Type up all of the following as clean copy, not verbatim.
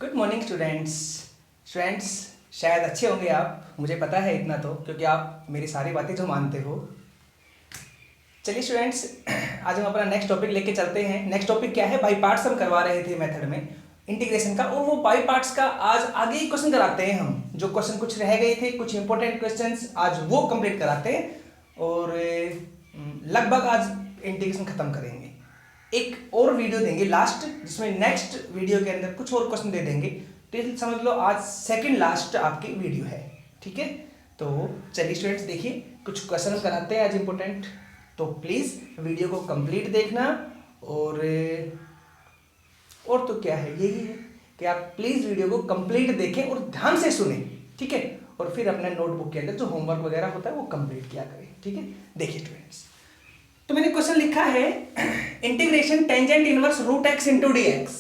Good morning students. Students शायद अच्छे होंगे आप, मुझे पता है इतना तो, क्योंकि आप मेरी सारी बातें जो मानते हो। चलिए स्टूडेंट्स, आज हम अपना नेक्स्ट टॉपिक लेके चलते हैं। नेक्स्ट टॉपिक क्या है? बाई पार्ट्स हम करवा रहे थे मेथड में इंटीग्रेशन का, और वो बाई पार्ट्स का आज आगे ही क्वेश्चन कराते हैं हम। जो क्वेश्चन कुछ रह गए थे, कुछ इंपॉर्टेंट क्वेश्चंस, आज वो कंप्लीट कराते हैं और लगभग आज इंटीग्रेशन खत्म करेंगे। एक और वीडियो देंगे लास्ट, जिसमें नेक्स्ट वीडियो के अंदर कुछ और क्वेश्चन दे देंगे। तो ये समझ लो आज सेकंड लास्ट आपकी वीडियो है, ठीक है। तो चलिए स्टूडेंट्स, देखिए कुछ क्वेश्चन कराते हैं आज इंपॉर्टेंट, तो प्लीज़ वीडियो को कंप्लीट देखना। और तो क्या है, यही है कि आप प्लीज़ वीडियो को कंप्लीट देखें और ध्यान से सुने, ठीक है। और फिर अपने नोटबुक के अंदर जो होमवर्क वगैरह होता है वो कंप्लीट किया करें, ठीक है। देखिए स्टूडेंट्स, तो मैंने क्वेश्चन लिखा है integration tangent inverse root x into D x.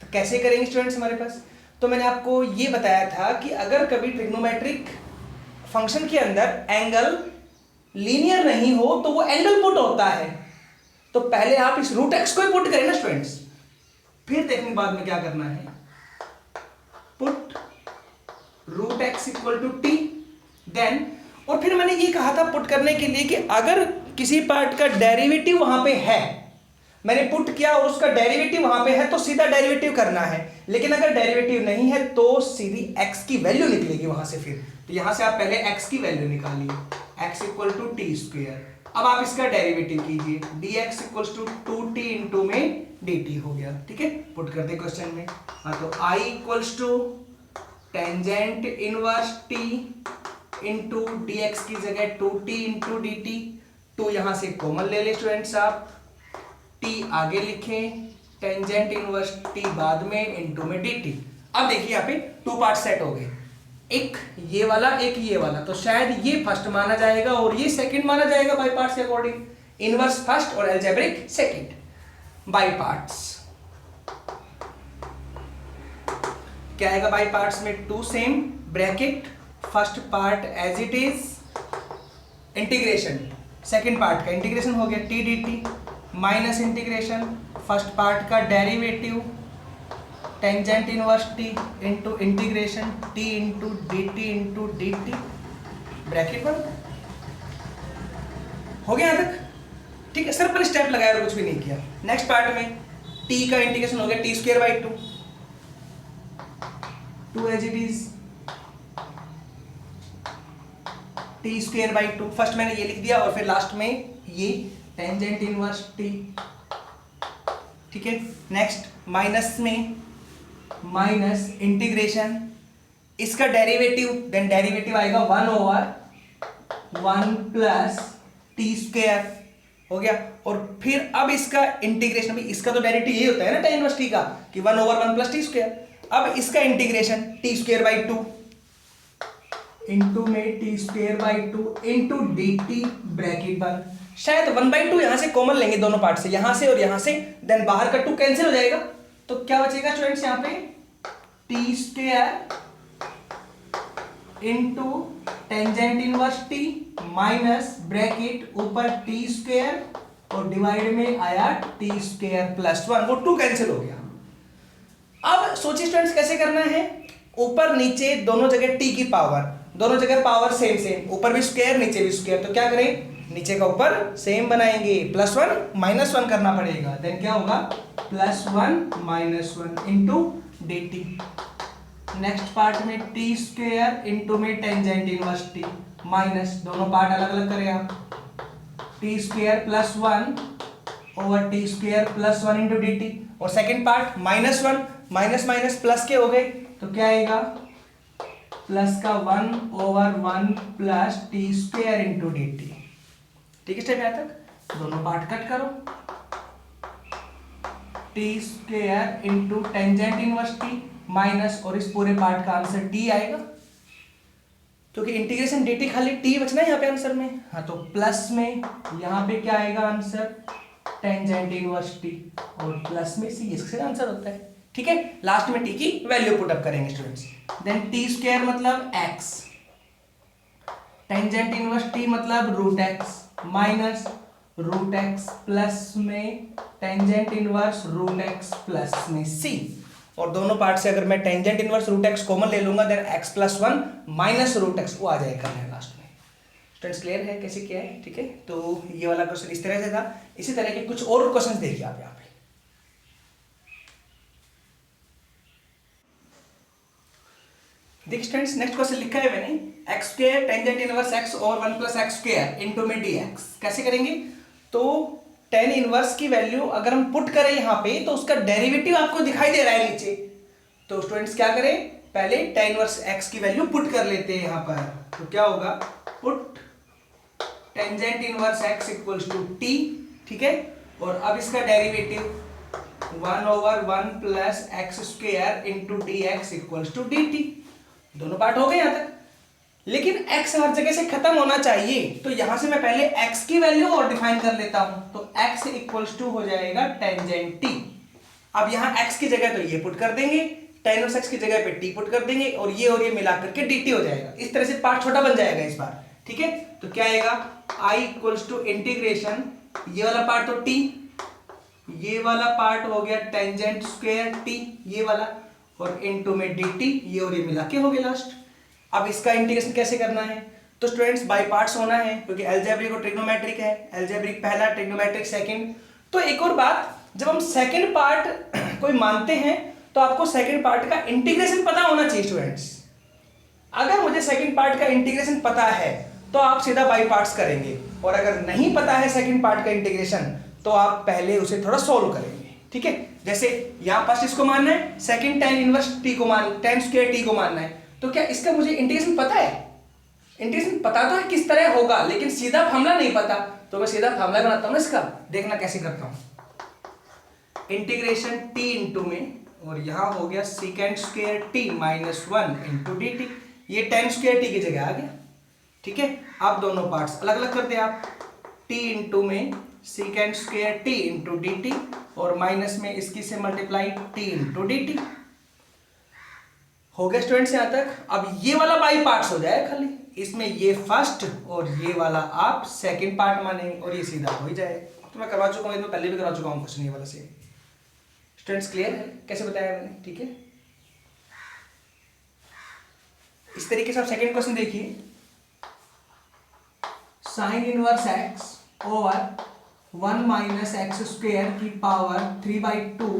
तो कैसे करेंगे स्टूडेंट्स हमारे पास? तो मैंने आपको ये बताया था कि अगर कभी ट्रिग्नोमेट्रिक फंक्शन के अंदर एंगल लीनियर नहीं हो तो वो एंगल पुट होता है। तो पहले आप इस रूट एक्स को ही पुट करें ना स्टूडेंट्स, फिर देखने बाद में क्या करना है, put root x equal to t. Then और फिर मैंने ये कहा था पुट करने के लिए कि अगर किसी पार्ट का डेरिवेटिव वहां पे है, मैंने पुट किया और उसका डेरिवेटिव वहां पे है, तो सीधा डेरिवेटिव करना है। लेकिन अगर डेरिवेटिव नहीं है तो सीधी x की वैल्यू निकलेगी वहां से। फिर तो यहां से आप पहले x की वैल्यू निकालिए, x equal to t square. अब आप इसका डेरिवेटिव कीजिए, dx equal to 2t into में dt हो गया, ठीक है। पुट करते क्वेश्चन में, हाँ तो I equals to tangent inverse t into dx की जगह 2t इंटू dt। 2 यहां से कॉमन ले ले स्टूडेंट्स आप, t आगे लिखें, टेंजेंट इनवर्स t बाद में इंटू में dt। अब देखिए यहाँ पे 2 पार्ट सेट हो गए, एक ये वाला एक ये वाला। तो शायद ये फर्स्ट माना जाएगा और ये सेकंड माना जाएगा बाई पार्ट्स के अकॉर्डिंग। इनवर्स फर्स्ट और अलजेब्रिक सेकंड। बाई पार्ट्स क्या आएगा बाई पार्ट्स में? 2 same bracket, first part as it is, integration second part का इंटीग्रेशन हो गया T D T, minus integration first part का derivative tangent inverse T into integration T into D T into D T, bracket बंद हो गया यहाँ तक, ठीक है। सर पर स्टेप लगाया और कुछ भी नहीं किया। नेक्स्ट पार्ट में टी का इंटीग्रेशन हो गया t square by 2 as it is, t square by 2। First मैंने ये लिख दिया और फिर लास्ट में ये टेंजेंट इनवर्स टी, ठीक है। नेक्स्ट माइनस में माइनस इंटीग्रेशन इसका डेरिवेटिव, देन डेरिवेटिव आएगा 1 ओवर 1 प्लस टी स्क्वायर हो गया। और फिर अब इसका इंटीग्रेशन, इसका तो डेरिवेटिव यही होता है ना टेन इनवर्स टी का, कि 1 ओवर 1 प्लस टी स्क्वायर। अब इसका integration T square by 2 into में T square by 2 into D T, bracket बंद। शायद 1/2 यहां से कॉमन लेंगे दोनों पार्ट से, यहां से और यहां से, देन बाहर का 2 कैंसिल हो जाएगा। तो क्या बचेगा स्टूडेंट्स यहाँ पे? T square into tangent inverse T minus bracket ऊपर टी स्क्वायर और डिवाइड में आया टी स्क्वायर प्लस 1, वो 2 कैंसिल हो गया। अब सोचिए स्टूडेंट्स कैसे करना है, ऊपर नीचे दोनों जगह टी की पावर, दोनों जगह पावर सेम सेम, ऊपर भी स्क्वायर नीचे भी स्क्वायर। तो क्या करें, नीचे का ऊपर सेम बनाएंगे, +1 -1 करना पड़ेगा। देन क्या होगा, +1 -1 into D T. Next part में टी स्क्वायर इंटू में टेंजेंट इनवर्स टी माइनस, दोनों पार्ट अलग अलग करें आप, T square +1 over T square +1 into D T. और second part -1 minus minus plus के हो गए, तो क्या आएगा, प्लस का 1 over 1 plus T square into D T, ठीक है। स्टेप यहां तक, दोनों पार्ट कट करो, T square into tangent inverse T minus, और इस पूरे पार्ट का आंसर टी आएगा, क्योंकि इंटीग्रेशन डी टी खाली टी बचना है यहाँ पे आंसर में। हाँ तो प्लस में यहाँ पे क्या आएगा आंसर, टेंजेंट इनवर्स टी, और प्लस में सी, इससे आंसर होता है, ठीक है। लास्ट में टी की वैल्यू पुट अप करेंगे स्टूडेंट्स। देन टी स्क्वायर मतलब x, टेंजेंट इनवर्स टी मतलब root X minus root X plus में tangent inverse root X plus में c। और दोनों पार्ट से अगर मैं tangent inverse root X common ले लूंगा then X plus one minus root X वो आ जाएगा लास्ट में। स्टूडेंट्स क्लियर है कैसे क्या है? ठीक है, तो ये वाला क्वेश्चन इस तरह से था। इसी तरह के कुछ और क्वेश्चन देखिए आप यहाँ पे। देखिए स्टूडेंट्स नेक्स्ट क्वेश्चन लिखा है मैंने, X square tangent inverse X और one plus x square into में डी एक्स। कैसे करेंगे? तो टेन इनवर्स की वैल्यू अगर हम पुट करें यहाँ पे तो उसका डेरिवेटिव आपको दिखाई दे रहा है नीचे। तो स्टूडेंट्स क्या करें, पहले टेन इनवर्स एक्स की वैल्यू पुट कर लेते हैं यहाँ पर। तो क्या होगा, put tangent inverse x equals to t, ठीक है, और अब इसका derivative 1/1 plus x square into D x equals to d t. दोनों पार्ट हो गए यहां तक, लेकिन x हर जगह से खत्म होना चाहिए। तो यहां से मैं पहले x की वैल्यू और डिफाइन कर लेता हूं। तो x इक्वल्स टू हो जाएगा टेंजेंट t। अब यहां x की जगह तो ये पुट कर देंगे, tan इनवर्स x की जगह पे t पुट कर देंगे और ये मिला करके dt हो जाएगा। इस तरह से पार्ट छोटा बन जाएगा इस बार, ठीक है। तो क्या आएगा, i इक्वल्स टू इंटीग्रेशन, ये वाला पार्ट तो t, ये वाला पार्ट हो गया टेंजेंट स्क्वायर t, ये वाला, और इनटू में dt, ये मिला के हो गया लास्ट। अब इसका इंटीग्रेशन कैसे करना है? तो स्टूडेंट्स बाय पार्ट्स होना है, क्योंकि अलजेब्रिक और ट्रिग्नोमेट्रिक है, अलजेब्रिक पहला, ट्रिग्नोमेट्रिक सेकंड। तो एक और बात, जब हम सेकंड पार्ट कोई मानते हैं तो आपको सेकंड पार्ट का इंटीग्रेशन पता होना चाहिए स्टूडेंट्स। अगर मुझे सेकंड पार्ट का इंटीग्रेशन पता है तो आप सीधा बाय पार्ट्स करेंगे, और अगर नहीं पता है सेकंड पार्ट का इंटीग्रेशन तो आप पहले उसे थोड़ा सोल्व करेंगे, ठीक है। जैसे यहां फर्स्ट इसको मानना है, सेकंड टेन इनवर्स टी को मान, टेन स्क्वायर टी को मानना है। तो क्या इसका मुझे इंटीग्रेशन पता है? इंटीग्रेशन पता तो है किस तरह होगा, लेकिन सीधा फार्मूला नहीं पता। तो मैं सीधा फार्मूला बनाता हूं इसका, देखना कैसे करता हूं। इंटीग्रेशन टी इंटू में, और यहां हो गया second square T minus 1 into D T. ये टेन स्क्वायर टी की जगह आ गया, ठीक है। अब दोनों पार्ट्स अलग अलग करते हैं आप, टी इंटू में second square T into D T, और माइनस में इसकी से multiply T into D T. हो गया स्टूडेंट्स यहां तक। अब ये वाला बाई पार्ट्स हो जाए खाली, इसमें ये फर्स्ट और ये वाला आप सेकंड पार्ट मानेंगे और ये सीधा हो ही जाएगा। तो मैं करवा चुका हूं, पहले भी करवा चुका हूं क्वेश्चन ये वाला से। स्टूडेंट्स क्लियर है कैसे बताया मैंने? ठीक है, इस तरीके से आप सेकंड क्वेश्चन देखिए, sign inverse x over 1 minus x square की पावर 3/2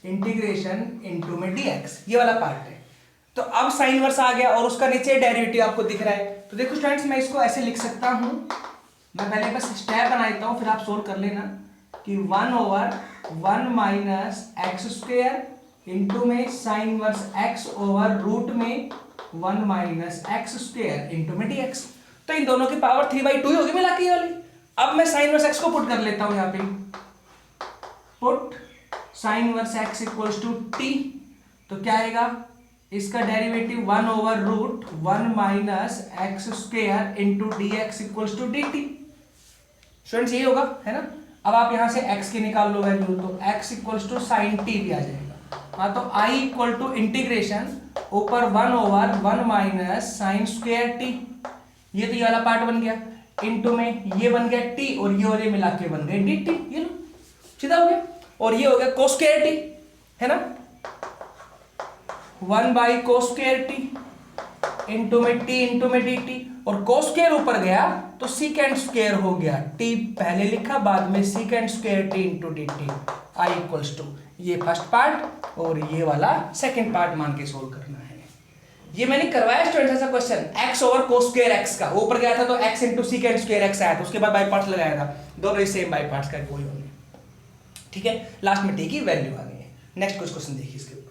इंटीग्रेशन इंटू में dx, ये वाला पार्ट है। तो अब साइन इनवर्स आ गया और उसका नीचे डेरिवेटिव आपको दिख रहा है। तो देखो स्टूडेंट्स मैं इसको ऐसे लिख सकता हूं, मैं पहले बस स्टेप बना देता हूं फिर आप सोल्व कर लेना, कि 1/1 माइनस एक्स स्क्वायर इंटू में sine inverse x over root में 1 माइनस एक्स स्क्वायर इंटू में dx। तो इन दोनों की पावर 3/2 होगी मिला के वाली। अब मैं साइन इनवर्स एक्स को पुट कर लेता हूं यहाँ पे, put sine inverse x equals to t. तो क्या आएगा, इसका derivative 1/√1 minus x square into D x equals to d t. Students ये होगा, है ना। अब आप यहां से x की निकाल लो वैल्यू, तो x equals to sine t भी आ जाएगा। हाँ, तो i इक्वल टू इंटीग्रेशन ऊपर 1/1 माइनस साइन स्क्वायर टी, ये तो ये वाला पार्ट बन गया, इंटू में ये बन गया t और ये मिला के बन गए डी टी, ये लो सीधा हो गया। और ये हो गया कोस स्क्वायर टी, है ना, 1/cos स्क्वायर टी इंटू में t इंटू में dt, और cos स्क्वायर ऊपर गया तो secant स्क्वायर हो गया, t पहले लिखा बाद में secant square t into dt, i equals to ये फर्स्ट पार्ट और ये वाला सेकंड पार्ट मान के सोल्व करना है। ये मैंने करवाया स्टूडेंट्स ऐसा question, x over cos square x का ऊपर गया था तो x into secant square x आया था, उसके बाद बाई पार्ट्स लगाया था, दोनों ही सेम बाई पार्ट्स का कोई होने, ठीक है। लास्ट में t की वैल्यू आ गई है। नेक्स्ट कुछ क्वेश्चन देखिए इसके ऊपर।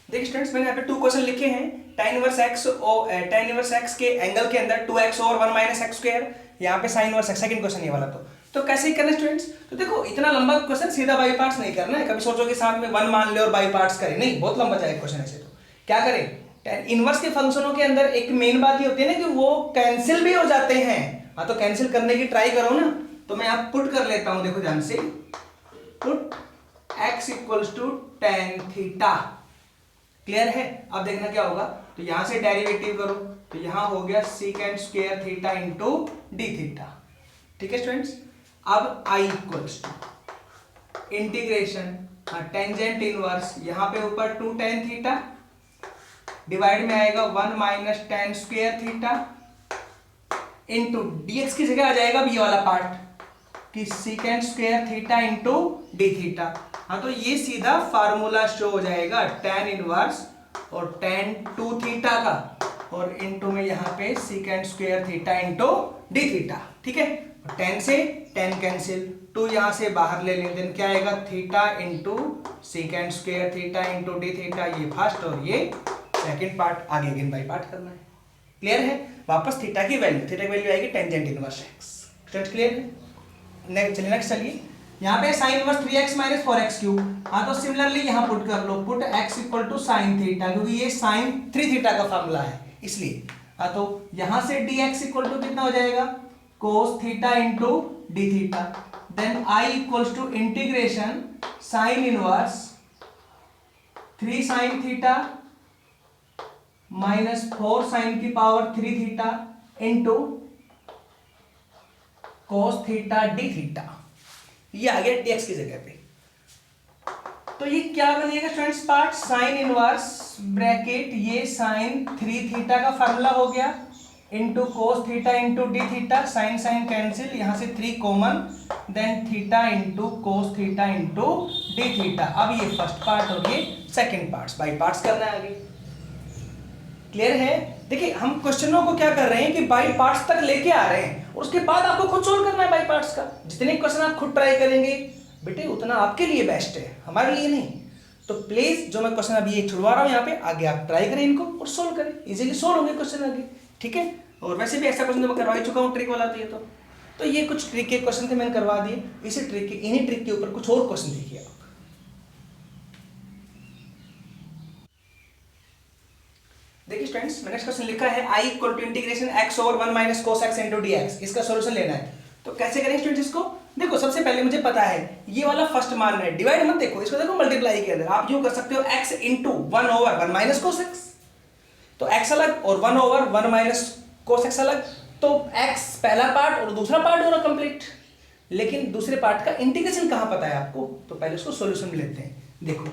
देखिए स्टूडेंट्स मैंने यहाँ पे 2 क्वेश्चन लिखे हैं, tan इनवर्स x के एंगल के अंदर 2x over 1 minus x square, यहाँ पे sine inverse x, second question ये वाला। तो कैसे करना स्टूडेंट्स? तो देखो इतना लंबा क्वेश्चन सीधा बाई पार्ट्स नहीं करना है, कभी सोचोगे साथ में 1 मान ले और बाई पार्ट्स करें, नहीं, बहुत लंबा जाएगा क्वेश्चन ऐसे। तो क्या करें, tan इनवर्स के फंक्शनों के अंदर एक मेन बात ये होती है ना कि वो कैंसिल भी हो जाते हैं। हाँ, तो कैंसिल करने की ट्राई करो ना। तो मैं आप पुट कर लेता हूं, देखो ध्यान से, put x equals to tan theta. Clear है? अब देखना क्या होगा, तो यहां से डेरिवेटिव करो, तो यहां हो गया secant square theta into D theta, ठीक है स्टूडेंट्स। अब I equals to integration tangent inverse, यहाँ पे ऊपर 2 tan थीटा डिवाइड में आएगा 1 minus tan square theta into dx की जगह आ जाएगा ये वाला पार्ट कि secant square theta into D theta. हाँ तो ये सीधा फार्मूला शो हो जाएगा tan इनवर्स और tan 2 थीटा का और इंटू में यहाँ पे secant square theta into D theta. ठीक है, tan से tan कैंसिल, 2 यहाँ से बाहर ले लें, देन क्या आएगा theta into secant square theta into D theta, ये फर्स्ट और ये सेकंड पार्ट, आगे अगेन बाई पार्ट करना है। क्लियर है? वापस थीटा की वैल्यू आएगी tangent inverse x. Student clear है? चलिए नेक्स्ट चलिए, यहाँ पे sine inverse 3x minus 4x cube. हाँ तो सिमिलरली यहाँ पुट कर लो, put x equal to sine theta, क्योंकि ये साइन 3 थीटा का फॉर्मूला है इसलिए। हाँ तो यहाँ से dx इक्वल टू कितना हो जाएगा cos theta into D theta, then I equals to integration sine inverse 3 sine theta minus 4 sine की power 3 theta into cos theta D theta, ये आ गया dx की जगह पे। तो ये क्या बनेगा students part, sine inverse bracket ये साइन 3 थीटा का फार्मूला हो गया into cos theta into D theta, sine sine cancel, यहां से 3 common, then theta into cos theta into D theta. अब ये फर्स्ट पार्ट और ये सेकंड पार्ट्स, बाई पार्ट्स करना है आगे। क्लियर है? देखिए हम क्वेश्चनों को क्या कर रहे हैं कि बाई पार्ट्स तक लेके आ रहे हैं और उसके बाद आपको खुद सोल्व करना है बाई पार्ट्स का। जितने क्वेश्चन आप खुद ट्राई करेंगे बेटे उतना आपके लिए बेस्ट है, हमारे लिए नहीं। तो प्लीज जो मैं क्वेश्चन अभी ये छुड़वा रहा हूं यहाँ पे, आगे आप ट्राई करें इनको और सोल्व करें, इजीली सोल्व होंगे क्वेश्चन आगे। ठीक है, और वैसे भी ऐसा क्वेश्चन तो मैं करवा ही चुका हूँ ट्रिक वाला, तो ये कुछ ट्रिक के क्वेश्चन थे मैंने करवा दिए। इसी ट्रिक के इन्हीं ट्रिक के ऊपर कुछ और क्वेश्चन देखिए आप। देखिए स्टूडेंट्स, मैंने क्वेश्चन लिखा है I equal to integration x over 1 minus cos x into dx, इसका सॉल्यूशन लेना है। तो कैसे करें स्टूडेंट्स इसको? देखो सबसे पहले मुझे पता है ये वाला फर्स्ट मानना है, डिवाइड मत देखो, इसको देखो मल्टीप्लाई के अंदर। आप यूं कर सकते हो x into 1 over 1 minus cos x, तो x अलग और 1 ओवर 1 माइनस कोस x अलग, तो x पहला पार्ट और दूसरा पार्ट हो रहा कंप्लीट। लेकिन दूसरे पार्ट का इंटीग्रेशन कहाँ पता है आपको, तो पहले उसको सॉल्यूशन लेते हैं। देखो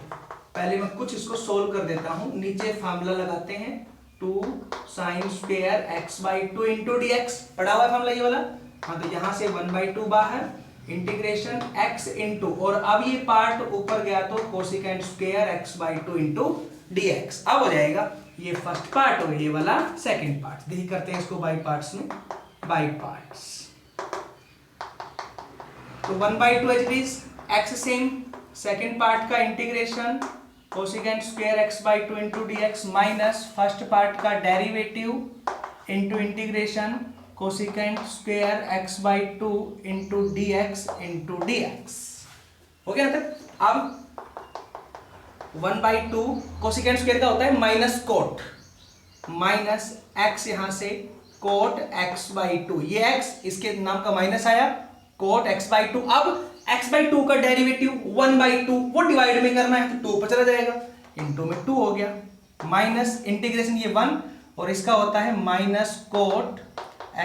पहले मैं कुछ इसको सोल्व कर देता हूं, नीचे फार्मूला लगाते हैं 2 sine square x by 2 into dx, पढ़ा हुआ फार्मूला ये वाला। हाँ तो यहाँ से 1/2 बाहर, इंटीग्रेशन x इंटू, और अब ये पार्ट ऊपर गया तो cosecant square x by 2 into dx। अब हो जाएगा ये फर्स्ट पार्ट और ये वाला सेकंड पार्ट। देखिए करते हैं इसको बाई पार्ट्स में, बाई पार्ट्स। तो 1/2 as it is, x same, second part का integration cosecant square x by 2 into dx minus first part का derivative into integration cosecant square x by 2 into dx into dx। हो गया तक? अब 1/2 cosecant square का होता है माइनस कोट, माइनस x यहां से कोट x बाई 2, ये x इसके नाम का माइनस आया, कोट x बाई 2। अब x बाई 2 का डेरिवेटिव 1/2 वो डिवाइड में करना है तो 2 पर चला जाएगा, इंटू में 2 हो गया, माइनस इंटीग्रेशन ये 1 और इसका होता है minus cot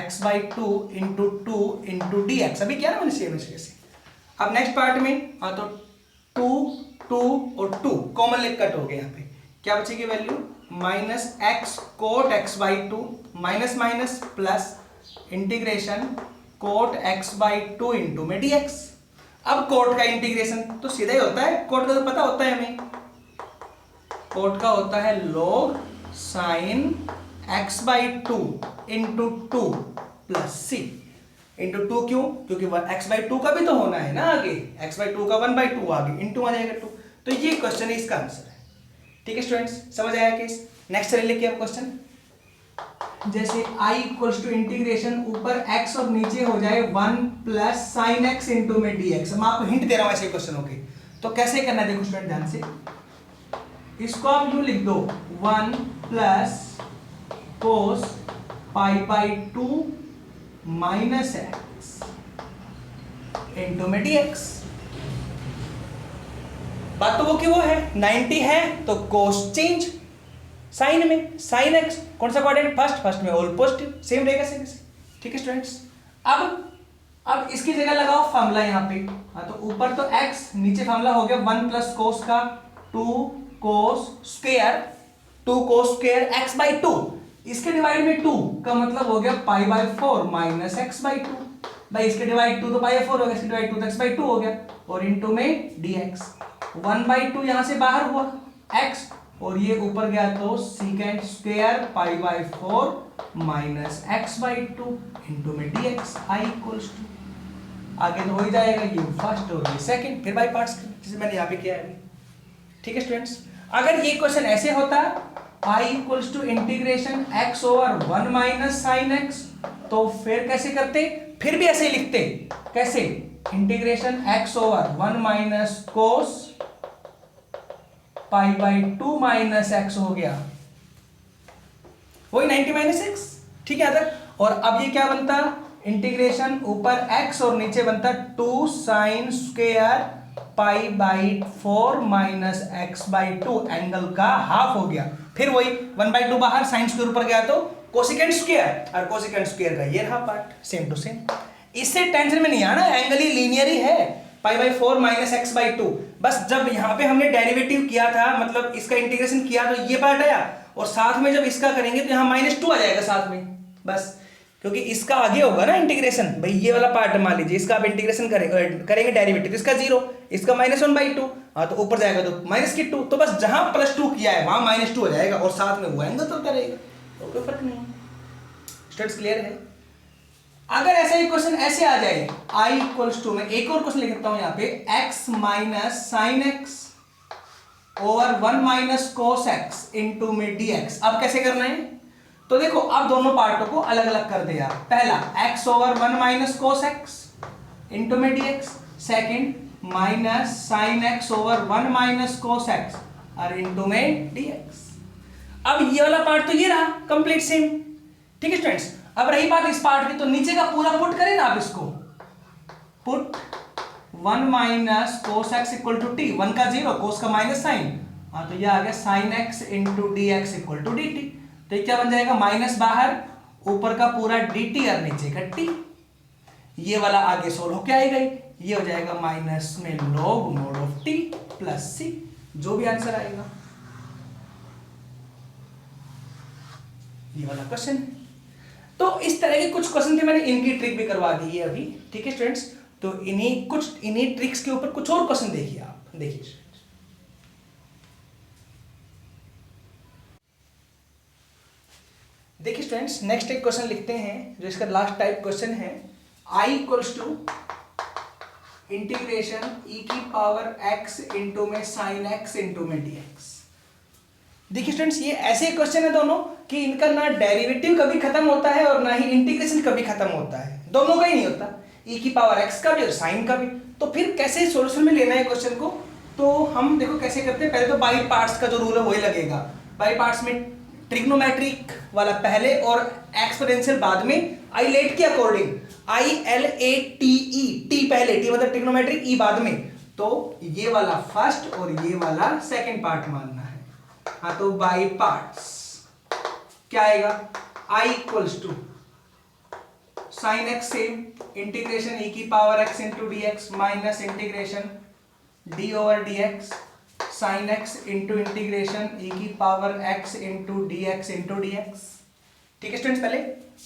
x by 2 into 2 into dx। अभी क्या ना मैंने सेम ऐसे। अब नेक्स्ट पार्ट में हाँ तो 2 और 2 कॉमन लेग कट हो गया, यहाँ पे क्या बचेगी value, minus x cot x by 2 minus minus plus integration cot x by 2 into में dx। अब कोट का इंटीग्रेशन तो सीधा ही होता है, कोट का तो पता होता है हमें, कोट का होता है log sine x by 2 into 2 plus c into 2। क्यों? क्योंकि x बाई 2 का भी तो होना है ना आगे, x बाई 2 का 1/2 आगे, इंटू आ जाएगा 2। तो ये क्वेश्चन है, इसका आंसर है। ठीक है स्टूडेंट्स, समझ आया केस? नेक्स्ट चलिए लेके अब क्वेश्चन, जैसे I इक्वल्स टू इंटीग्रेशन ऊपर x और नीचे हो जाए 1 प्लस साइन x इंटू में dx। मैं आपको हिंट दे रहा हूं ऐसे क्वेश्चन हो के, तो कैसे करना है देखो स्टूडेंट ध्यान से, इसको आप यूं लिख दो 1 plus cos pi by 2 minus x into में dx। बात तो वो की वो है, 90 है तो कोस चेंज साइन में, साइन x कौन सा क्वाड्रेंट, फर्स्ट में ऑल पॉजिटिव, सेम रहेगा सेम। ठीक है स्टूडेंट्स, अब इसकी जगह लगाओ फॉर्मूला यहाँ पे। हाँ तो ऊपर तो x, नीचे फॉर्मूला हो गया 1 प्लस कोस का 2 कोस स्क्वायर x बाई 2, इसके डिवाइड में 2 का मतलब हो गया pi by 4 minus x by 2। भाई इसके डिवाइड 2 तो पाई बाई 4 हो गया, इसके डिवाइड 2 तो x बाई 2 हो गया, और इनटू में dx 1 बाई 2 यहां से बाहर हुआ x, और ये ऊपर गया तो secant square pi by 4 minus x by 2 into में dx i इक्वल्स टू, आगे तो हो ही जाएगा ये फर्स्ट और ये सेकंड, फिर बाई पार्ट्स जैसे मैंने यहाँ पे किया है। ठीक है स्टूडेंट्स, अगर ये क्वेश्चन ऐसे होता i equals to integration x over 1 minus sine x, तो फिर कैसे करते, फिर भी ऐसे ही लिखते, कैसे, integration x over 1 minus cos pi by 2 minus x हो गया, वही 90 माइनस एक्स। ठीक है अदर, और अब ये क्या बनता, इंटीग्रेशन ऊपर x और नीचे बनता 2 sine square pi by 4 minus x by 2, angle का हाफ हो गया, फिर वही 1 बाई 2 बाहर, साइन स्क्वायर ऊपर गया तो कोसिकेंट स्क्वायर, और कोसिकेंट स्क्वायर का ये रहा पार्ट, सेम टू सेम। इससे टेंशन में नहीं आना, एंगल ही लीनियर ही है, pi by 4 minus x by 2। बस जब यहाँ पे हमने डेरिवेटिव किया था, मतलब इसका इंटीग्रेशन किया तो ये पार्ट आया, और साथ में जब इसका करेंगे तो यहाँ -2 आ जाएगा साथ में, बस क्योंकि इसका आगे होगा ना इंटीग्रेशन। भाई ये वाला पार्ट मान लीजिए, इसका आप इंटीग्रेशन करेंगे डेरिवेटिव, इसका 0, इसका -1 बाई 2, हाँ तो ऊपर जाएगा तो -2, तो बस जहां +2 किया है वहां -2 हो जाएगा, और साथ में वो एंगल चलता रहेगा, तो कोई फर्क नहीं। स्टूडेंट्स क्लियर है? अगर ऐसा ही क्वेश्चन ऐसे आ जाए i इक्वल्स टू, मैं एक और क्वेश्चन लिख सकता हूं यहाँ पे, x minus sine x over 1 minus cos x into में dx। अब कैसे करना है, तो देखो अब दोनों पार्टों को अलग अलग कर दे यार। पहला x over 1 minus cos x into में dx, second minus sine x over 1 minus cos x और इंटू में dx। अब ये वाला पार्ट तो ये रहा कंप्लीट सेम। ठीक है स्टूडेंट्स, अब रही बात इस पार्ट की, तो नीचे का पूरा पुट करें ना आप इसको, put 1 minus cos x equal to t, 1 का 0, कोस का माइनस साइन, हाँ तो ये आ गया sine x into D x equal to d t. तो ये क्या बन जाएगा, माइनस बाहर, ऊपर का पूरा डी टी और नीचे का टी, ये वाला आगे सोल्व होके आएगा, ये हो जाएगा माइनस में log mod of T plus C, जो भी आंसर आएगा। ये वाला क्वेश्चन। तो इस तरह के कुछ क्वेश्चन थे, मैंने इनकी ट्रिक भी करवा दी है अभी। ठीक है स्टूडेंट्स, तो इन्हीं ट्रिक्स के ऊपर कुछ और क्वेश्चन देखिए आप, देखिए देखिए स्टूडेंट्स, नेक्स्ट एक क्वेश्चन लिखते हैं जो इसका लास्ट टाइप क्वेश्चन है, i equals to integration e की पावर x इंटू में साइन x इंटू में dx। देखिए स्टूडेंट्स, ये ऐसे क्वेश्चन है दोनों कि इनका ना डेरिवेटिव कभी खत्म होता है और ना ही इंटीग्रेशन कभी खत्म होता है, दोनों का ही नहीं होता, e की पावर x का भी और साइन का भी। तो फिर कैसे सॉल्यूशन में लेना है क्वेश्चन को, तो हम देखो कैसे करते हैं। पहले तो बाई पार्ट्स का जो रूल है वही लगेगा। बाई पार्ट्स में ट्रिग्नोमेट्रिक वाला पहले और एक्सपोनेंशियल बाद में, आइलेट के अकॉर्डिंग ILATE, टी पहले, टी मतलब ट्रिग्नोमेट्रिक, ई बाद में, तो ये वाला फर्स्ट और ये वाला सेकंड पार्ट मानना है। हाँ तो बाई पार्ट्स क्या आएगा, i equals to sine x same, integration e की power x into D x minus integration d over d x sine x into integration e की power x into D x into D x. ठीक है students, पहले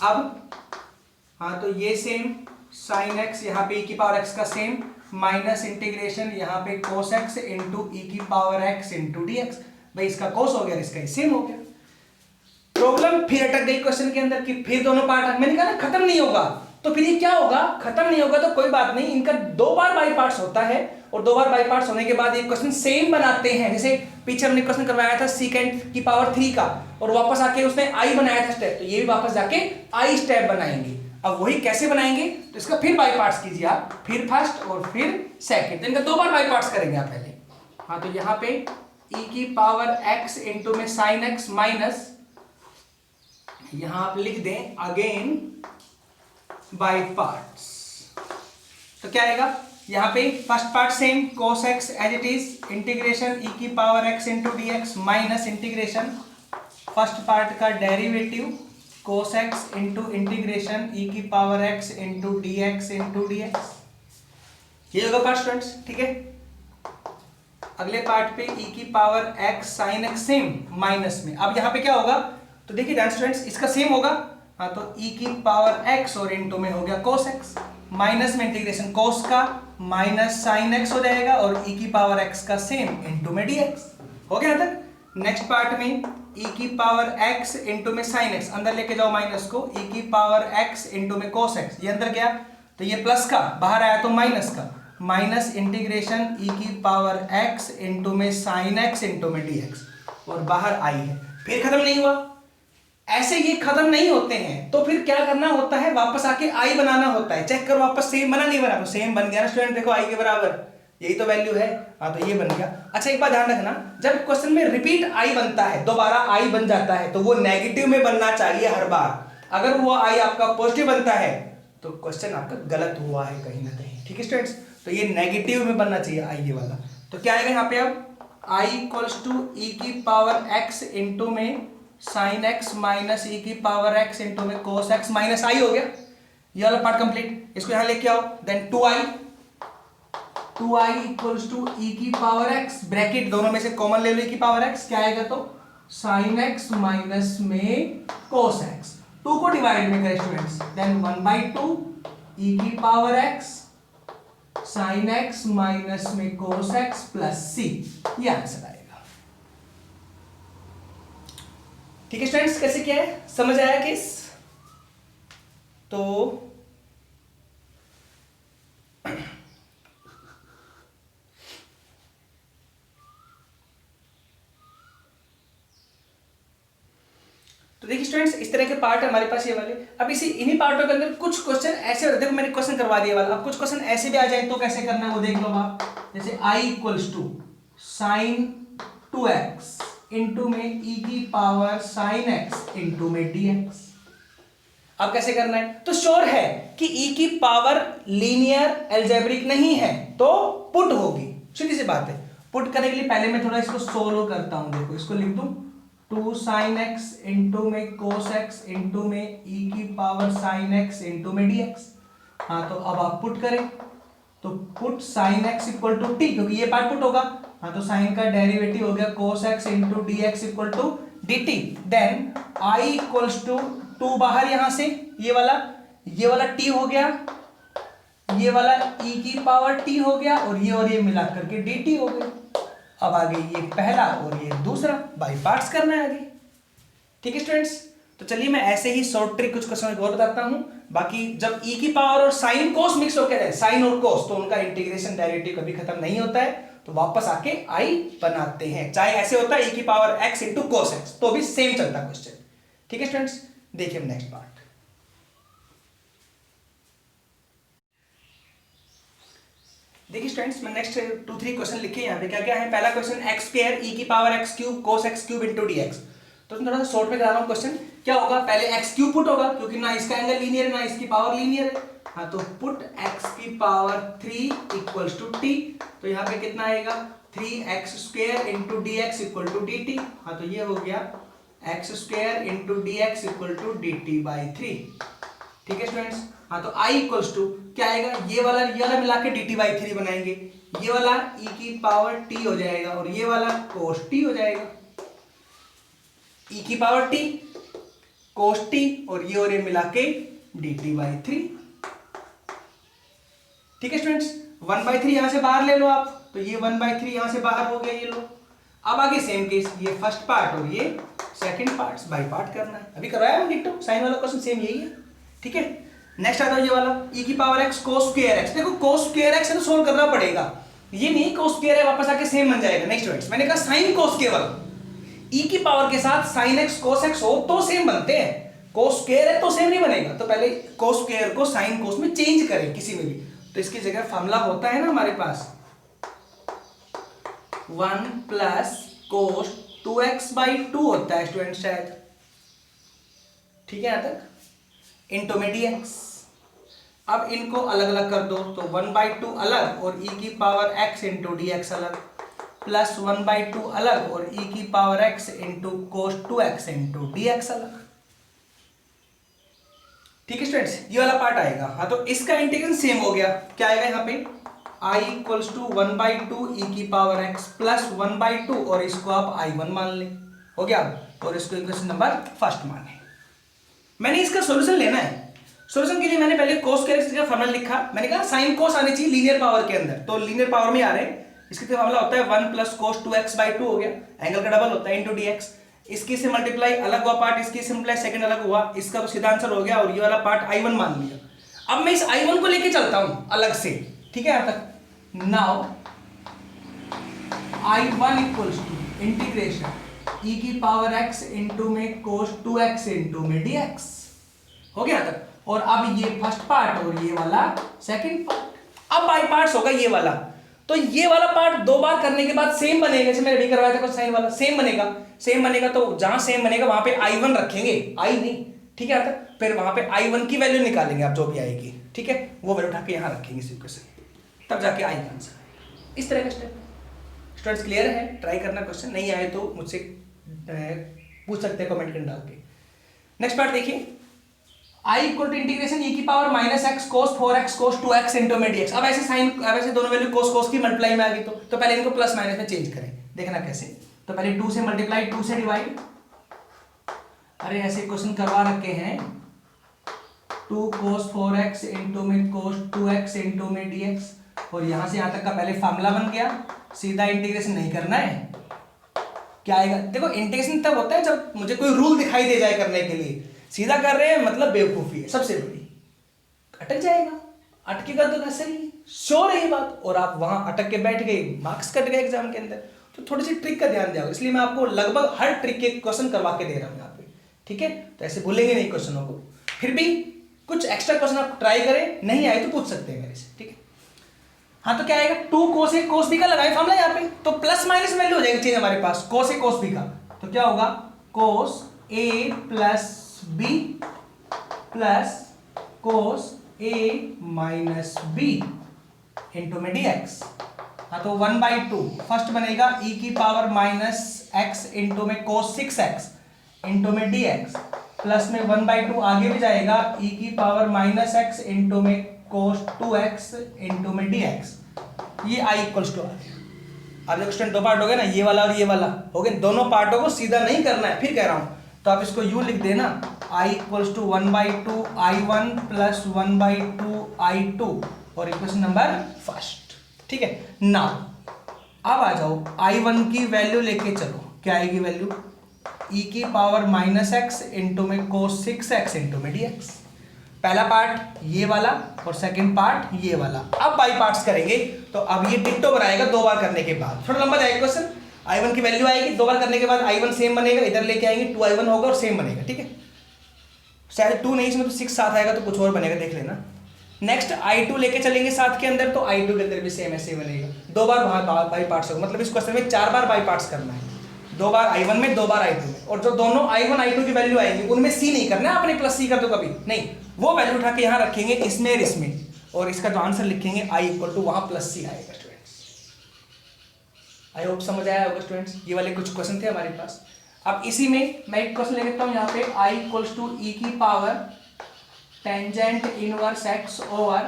अब हाँ तो ये same sine x, यहाँ पे e की पावर x का सेम, माइनस इंटीग्रेशन यहाँ पे कोस x इंटू e की power x into D x. भाई इसका कोस हो गया, इसका सेम हो गया। प्रॉब्लम फिर अटक गई क्वेश्चन के अंदर कि फिर दोनों पार्ट, मैंने कहा ना खत्म नहीं होगा, तो फिर ये क्या होगा, खत्म नहीं होगा तो कोई बात नहीं, इनका 2 बार बाई पार्ट्स होता है, और 2 बार बाई पार्ट्स होने के बाद ये क्वेश्चन सेम बनाते हैं। जैसे पीछे हमने क्वेश्चन करवाया था सीकेंड की पावर 3 का, और वापस आके उसने आई बनाया था स्टेप, तो ये भी वापस जाके आई स्टेप बनाएंगे। अब वही कैसे बनाएंगे, तो इसका फिर बाई पार्ट्स कीजिए आप, फिर फर्स्ट और फिर सेकेंड, तो इनका 2 बार बाई पार्ट्स करेंगे आप पहले। हाँ तो यहाँ पे e की पावर x इंटू में साइन x माइनस, यहां आप लिख दें अगेन बाय पार्ट्स, तो क्या आएगा, यहां पे first part same cos x as it is, integration e की power x into D x minus integration first part का derivative cos x into integration E की power X into D x into D X, ये होगा part students, ठीक है। अगले part पे ई की power x sine x same minus में, अब यहाँ पे क्या होगा तो देखिए ध्यान स्टूडेंट्स, इसका सेम होगा, हाँ तो ई की पावर एक्स और इंटू में हो गया कोस एक्स, माइनस में इंटीग्रेशन कोस का माइनस साइन एक्स हो जाएगा और ई की पावर एक्स का सेम इंटू में डी एक्स, हो गया यहाँ तक। नेक्स्ट पार्ट में ई की पावर एक्स इंटू में साइन एक्स, अंदर लेके जाओ माइनस को, ई की पावर एक्स इंटू में कोस एक्स, ये अंदर गया तो ये प्लस का, बाहर आया तो माइनस का, माइनस इंटीग्रेशन ई की पावर एक्स इंटू में साइन एक्स इंटू में डी एक्स, और बाहर आई है, फिर खत्म नहीं हुआ। ऐसे ये खत्म नहीं होते हैं तो फिर क्या करना होता है, वापस आके आई बनाना होता है। चेक करो वापस सेम बना नहीं बना, तो सेम बन गया ना स्टूडेंट, देखो आई के बराबर, यही तो वैल्यू है, हाँ तो ये बन गया। अच्छा एक बात ध्यान रखना, जब क्वेश्चन में रिपीट आई बनता है, दोबारा आई बन जाता है, तो वो नेगेटिव में बनना चाहिए हर बार। अगर वो आई आपका पॉजिटिव बनता है तो क्वेश्चन आपका गलत हुआ है कहीं ना कहीं, ठीक है स्टूडेंट्स। तो ये नेगेटिव में बनना चाहिए आई ये वाला। तो क्या आएगा यहाँ पे, अब आई इक्वल्स टू ई की पावर एक्स इंटू में साइन एक्स माइनस ई की पावर एक्स इंटू में कोस एक्स माइनस आई हो गया, ये वाला पार्ट कंप्लीट। इसको यहां लेके आओ, देन 2i इक्वल्स टू ई की पावर एक्स, ब्रैकेट दोनों में से कॉमन ले लो, ई की पावर एक्स क्या आएगा तो साइन एक्स माइनस में कोस एक्स, 2 को डिवाइड में करें स्टूडेंट्स, देन 1/2 ई की power x sine x minus में कोस एक्स प्लस सी, ये आंसर आएगा। ठीक है स्टूडेंट्स, कैसे किया है, समझ आया केस। तो देखिए स्टूडेंट्स, इस तरह के पार्ट है हमारे पास ये वाले। अब इसी इन्हीं पार्टों के अंदर कुछ क्वेश्चन ऐसे होते हैं, देखो मैंने क्वेश्चन करवा दिया वाला, अब कुछ क्वेश्चन ऐसे भी आ जाए तो कैसे करना है वो देख लो आप। जैसे i equals to sine 2x into में e की पावर साइन x इंटू में dx, अब कैसे करना है। तो श्योर है कि e की पावर लीनियर एल्जेब्रिक नहीं है तो पुट होगी, सीधी सी बात है। पुट करने के लिए पहले मैं थोड़ा इसको सोल्व करता हूं, देखो इसको लिख दूं 2 साइन एक्स इंटू में कोस एक्स इंटू में ई की पावर साइन एक्स इंटू में dx। हाँ तो अब आप पुट करें, तो put sine x equal to t, क्योंकि ये पार्ट पुट होगा, हाँ तो साइन का डेरिवेटिव हो गया cos x into D x equal to d t, then I equals to 2 बाहर यहां से, ये वाला टी हो गया, ये वाला ई की पावर टी हो गया, और ये मिला करके डी टी हो गया। अब आगे ये पहला और ये दूसरा, बाई पार्ट्स करना है आगे। ठीक है स्टूडेंट्स, तो चलिए मैं ऐसे ही शॉर्ट ट्रिक कुछ क्वेश्चन और बताता हूं। बाकी जब ई की पावर और साइन कोस मिक्स होकर जाए, साइन और कोस, तो उनका इंटीग्रेशन डेरिवेटिव कभी खत्म नहीं होता है, तो वापस आके आई बनाते हैं। चाहे ऐसे होता है ई की power X into cos x, तो भी सेम चलता है क्वेश्चन। ठीक है स्टूडेंट्स, देखिए नेक्स्ट पार्ट। देखिए स्टूडेंट्स, मैं नेक्स्ट 2-3 क्वेश्चन लिखे यहाँ पे। क्या क्या है, पहला क्वेश्चन एक्स स्क्वायर ई की power x cube cos x cube into D x. तो थोड़ा सा शॉर्ट में करा रहा हूँ क्वेश्चन। क्या होगा, पहले एक्स क्यूब पुट होगा, क्योंकि ना इसका एंगल लीनियर है ना इसकी पावर लीनियर है। हाँ तो पुट एक्स की पावर 3 इक्वल्स टू टी, तो यहाँ पे कितना आएगा 3x square into D x equal to d t. हाँ तो ये हो गया x square into D x equal to d t by 3। ठीक है स्टूडेंट्स, हाँ तो i इक्वल्स टू क्या आएगा, ये वाला मिला के dt बाई 3 बनाएंगे, ये वाला e की पावर t हो जाएगा और ये वाला cos t हो जाएगा। e की पावर t cos t और ये मिला के dt बाई 3। ठीक है स्टूडेंट्स, 1/3 यहां से बाहर ले लो आप, तो ये 1/3 यहां से बाहर हो गया, ये लो। अब आगे सेम केस, ये फर्स्ट पार्ट और ये सेकंड पार्ट बाई पार्ट करना है, अभी करवाया हम डिट्टो, साइन वाला क्वेश्चन सेम यही है। ठीक है, नेक्स्ट आता है ये वाला e की power x cos square x। देखो cos स्क्वायर x है तो सोल्व करना पड़ेगा, ये नहीं cos स्क्वायर है वापस आके सेम बन जाएगा। नेक्स्ट स्टूडेंट्स, मैंने कहा sin cos केवल e की पावर के साथ sin x cos x हो तो सेम बनते हैं, cos स्क्वायर है तो सेम नहीं बनेगा। तो पहले cos स्क्वायर को sin cos में चेंज करें किसी में भी, तो इसकी जगह फॉर्मूला होता है ना हमारे पास 1 प्लस cos 2x/2 होता है स्टूडेंट शायद। ठीक है, यहां तक इंटू में dx। अब इनको अलग अलग कर दो, तो 1/2 अलग और e की पावर x इंटू dx अलग, प्लस 1/2 अलग और e की power x into cos 2x into dx अलग। ठीक है स्टूडेंट्स, ये वाला पार्ट आएगा। हाँ तो इसका इंटीग्रेशन सेम हो गया, क्या आएगा यहाँ पे I इक्वल्स टू 1/2 e की पावर x प्लस 1/2 और इसको आप I1 मान लें, हो गया। और इसको इक्वेशन नंबर फर्स्ट मान लें। मैंने इसका सॉल्यूशन लेना है। सॉल्यूशन के लिए मैंने पहले cos कैरेक्टरिस्टिक का फॉर्मूला लिखा। मैंने कहा साइन कोस आने चाहिए लीनियर पावर के अंदर, तो लीनियर पावर में आ रहे हैं। इसका फॉर्मूला होता है 1 प्लस कोस 2x/2 हो गया, एंगल का डबल होता है इनटू dx। इसकी से मल्टीप्लाई अलग हुआ पार्ट, इसकी से मल्टीप्लाई सेकंड अलग हुआ, इसका तो सीधा आंसर हो गया। और ये वाला पार्ट I1 मान लिया। अब मैं इस I1 को लेके चलता हूं अलग से, ठीक है यहां तक। Now I1 equals to integration e की पावर x इंटू में cos 2x इंटू में dx, हो गया तक। और अब ये फर्स्ट पार्ट और ये वाला सेकंड पार्ट। अब बाई पार्ट्स होगा ये वाला, तो ये वाला पार्ट दो बार करने के बाद सेम बनेगा। जैसे मैंने अभी करवाया था कुछ साइन वाला, सेम बनेगा। सेम बनेगा तो जहां सेम बनेगा वहां पे I1 रखेंगे, I नहीं, ठीक है तक। फिर वहां पे I1 की वैल्यू निकालेंगे आप जो भी आएगी, ठीक है, वो वैल्यू उठा के यहां रखेंगे इस इक्वेशन, तब जाके आएगा आंसर। इस तरह का स्टेप। स्टूडेंट्स क्लियर है? ट्राई करना, क्वेश्चन नहीं आए तो मुझसे पूछ सकते हैं कमेंट करके डाल के। नेक्स्ट पार्ट देखिए, I equal to integration e की power minus x cos 4x cos 2x into में dx। अब ऐसे साइन, अब ऐसे दोनों वैल्यू कोस कोस की मल्टीप्लाई में आ गई, तो पहले इनको प्लस माइनस में चेंज करें, देखना कैसे। तो पहले 2 से मल्टीप्लाई, 2 से डिवाइड। अरे ऐसे क्वेश्चन करवा रखे हैं 2 कोस 4x इंटू में कोस 2x इंटू में dx। और यहां से यहां तक का पहले फॉर्मूला बन गया, सीधा इंटीग्रेशन नहीं करना है। क्या आएगा? देखो इंटीग्रेशन तब होता है जब मुझे कोई रूल दिखाई दे जाए करने के लिए। सीधा कर रहे हैं मतलब बेवकूफी है सबसे बड़ी, अटक जाएगा। अटकेगा तो कैसे ही, श्योर है ये बात। और आप वहां अटक के बैठ गए, मार्क्स कट गए एग्जाम के अंदर। तो थोड़ी सी ट्रिक का ध्यान दिया, इसलिए मैं आपको लगभग हर ट्रिक के क्वेश्चन करवा के दे रहा हूं यहाँ पे, ठीक है। तो ऐसे भूलेंगे नहीं क्वेश्चनों को। फिर भी कुछ एक्स्ट्रा क्वेश्चन आप ट्राई करें, नहीं आए तो पूछ सकते हैं मेरे से, ठीक है। हाँ तो क्या आएगा, 2 कोस ए कोस बी का लगाए फॉर्मूला यहाँ पे, तो प्लस माइनस वैल्यू हो जाएगी चीज हमारे पास, कोस ए कोस बी का। तो क्या होगा, कोस ए प्लस बी प्लस कोस ए माइनस बी इंटू में dx। हाँ तो 1/2 फर्स्ट बनेगा e की पावर माइनस x इंटू में कोस 6x इंटू में dx, प्लस में 1/2 आगे भी जाएगा e की पावर माइनस x इंटू में कोस 2x इंटू में dx। ये I इक्वल्स टू आ गया। अब देखो स्टूडेंट दो पार्ट हो गए ना, ये वाला और ये वाला हो गए। दोनों पार्टों को सीधा नहीं करना है, फिर कह रहा हूं, तो आप इसको यूं लिख देना, I equals to 1/2 I1 plus 1/2 I2 और इक्वेशन नंबर फर्स्ट, ठीक है। नाउ अब आ जाओ I1 की वैल्यू लेके चलो, क्या आएगी वैल्यू, e की पावर माइनस एक्स इंटू में कोस 6x इंटू में dx। पहला पार्ट ये वाला और सेकंड पार्ट ये वाला। अब बाई पार्ट्स करेंगे, तो अब ये डिट्टो बनाएगा दो बार करने के बाद। थोड़ा लंबा जाएगा क्वेश्चन। I1 की वैल्यू आएगी, दो बार करने के बाद I1 सेम बनेगा, इधर लेके आएंगे 2I1 होगा और सेम बनेगा, ठीक है। शायद 2 नहीं, इसमें तो 6 साथ आएगा तो कुछ और बनेगा, देख लेना। नेक्स्ट I2 लेके चलेंगे साथ के अंदर, तो I2 के अंदर भी सेम ऐसे बनेगा। दो बार वहां बाई पार्ट्स होगा, मतलब इस क्वेश्चन में 4 बार बाई पार्ट्स करना है, 2 बार I1 में 2 बार I2 में। और जो दोनों I1 I2 की वैल्यू आएंगी उनमें C नहीं करना है आपने, प्लस C कर दो कभी नहीं, वो वैल्यू उठा के यहाँ रखेंगे इसमें और इसमें, और इसका जो आंसर लिखेंगे I इक्वल टू वहां प्लस C आएगा स्टूडेंट्स। आई होप समझ आया होगा स्टूडेंट्स। ये वाले कुछ क्वेश्चन थे हमारे पास। अब इसी में मैं एक क्वेश्चन ले लेता हूँ यहाँ पे, I इक्वल्स टू e की power tangent inverse x over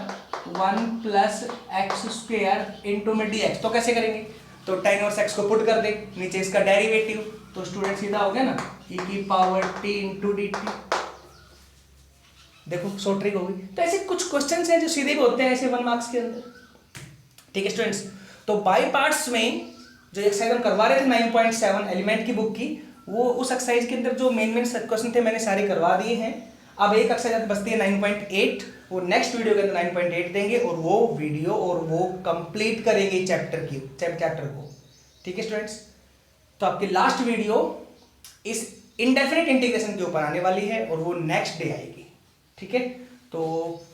1 plus x square into में dx। तो कैसे करेंगे, तो tan इनवर्स x को पुट कर दे, नीचे इसका डेरिवेटिव, तो स्टूडेंट सीधा हो गया ना, e की पावर t इंटू dt। देखो सो ट्रिक होगी। तो ऐसे कुछ क्वेश्चंस हैं जो सीधे भी होते हैं ऐसे 1 मार्क्स के अंदर, ठीक है स्टूडेंट्स। तो बाई पार्ट्स में जो एक्सरसाइज हम करवा रहे थे 9.7 एलिमेंट की बुक की, वो उस एक्सरसाइज के अंदर जो मेन क्वेश्चन थे मैंने सारे करवा दिए हैं। अब एक एक्सरसाइज बचती है 9.8, वो नेक्स्ट वीडियो के अंदर 9.8 देंगे, और वो वीडियो और वो कंप्लीट करेंगे चैप्टर को, ठीक है स्टूडेंट्स। तो आपकी लास्ट वीडियो इस इनडेफिनेट इंटीग्रेशन के ऊपर आने वाली है और वो नेक्स्ट डे आएगी, ठीक है। तो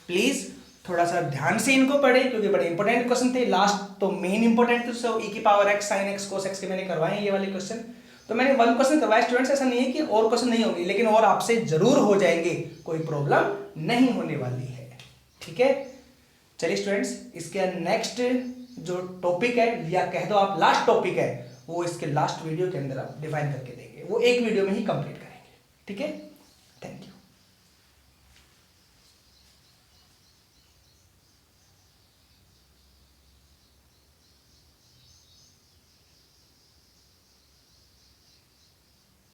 प्लीज थोड़ा सा ध्यान से इनको पढ़े, क्योंकि बड़े इंपॉर्टेंट क्वेश्चन थे। लास्ट तो मेन इंपॉर्टेंट तो e की power x sin x cos x के मैंने करवाए हैं ये वाले क्वेश्चन। तो मैंने 1 क्वेश्चन करवाया स्टूडेंट्स, ऐसा नहीं है कि और क्वेश्चन नहीं होंगे, लेकिन और आपसे जरूर हो जाएंगे, कोई प्रॉब्लम नहीं होने वाली है, ठीक है। चलिए स्टूडेंट्स, इसके नेक्स्ट जो टॉपिक है, या कह दो आप लास्ट टॉपिक है, वो इसके लास्ट वीडियो के अंदर आप डिफाइन करके देंगे, वो एक वीडियो में ही कंप्लीट करेंगे, ठीक है। Thank you.